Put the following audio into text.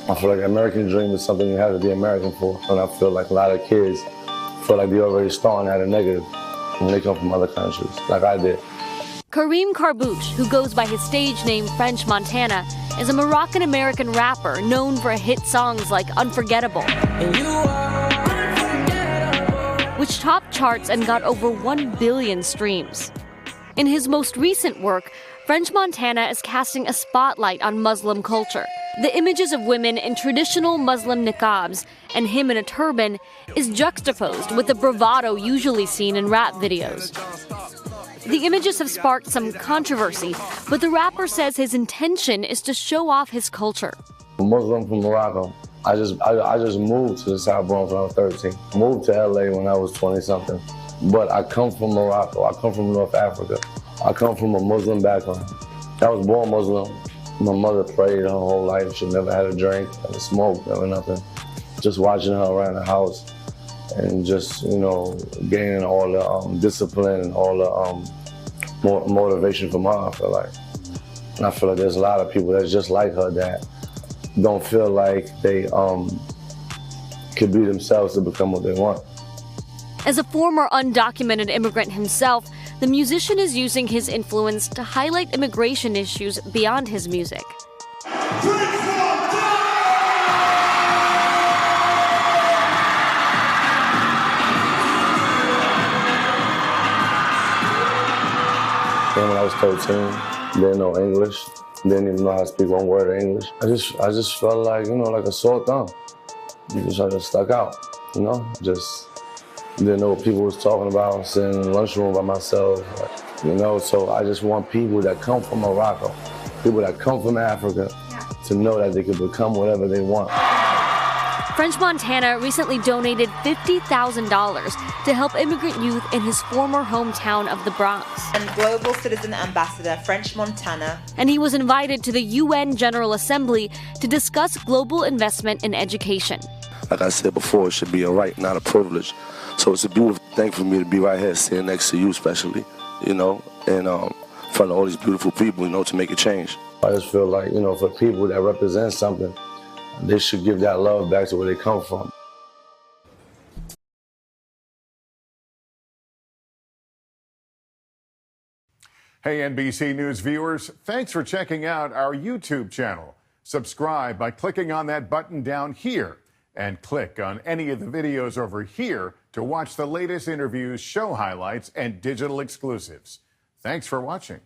I feel like the American dream is something you have to be American for. And I feel like a lot of kids feel like they're already starting at a negative when they come from other countries, like I did. Kareem Karbouch, who goes by his stage name French Montana, is a Moroccan-American rapper known for hit songs like Unforgettable, which topped charts and got over 1 billion streams. In his most recent work, French Montana is casting a spotlight on Muslim culture. The images of women in traditional Muslim niqabs and him in a turban is juxtaposed with the bravado usually seen in rap videos. The images have sparked some controversy, but the rapper says his intention is to show off his culture. I'm Muslim from Morocco. I just moved to the South Bronx when I was 13. Moved to LA when I was 20-something. But I come from Morocco. I come from North Africa. I come from a Muslim background. I was born Muslim. My mother prayed her whole life. She never had a drink, never smoked, never nothing. Just watching her around the house and just, gaining all the discipline and all the motivation from her, I feel like. And I feel like there's a lot of people that's just like her that don't feel like they could be themselves to become what they want. As a former undocumented immigrant himself, the musician is using his influence to highlight immigration issues beyond his music. Then when I was 13, didn't know English, didn't even know how to speak one word of English. I just felt like, like a sore thumb. Just I just stuck out, just didn't know what people was talking about, sitting in the lunchroom by myself, so I just want people that come from Morocco, people that come from Africa, to know that they can become whatever they want. French Montana recently donated $50,000 to help immigrant youth in his former hometown of the Bronx. And Global Citizen Ambassador French Montana. And he was invited to the UN General Assembly to discuss global investment in education. Like I said before, it should be a right, not a privilege. So it's a beautiful thing for me to be right here, sitting next to you especially, and in front of all these beautiful people, to make a change. I just feel like, for people that represent something, they should give that love back to where they come from. Hey, NBC News viewers, thanks for checking out our YouTube channel. Subscribe by clicking on that button down here and click on any of the videos over here to watch the latest interviews, show highlights, and digital exclusives. Thanks for watching.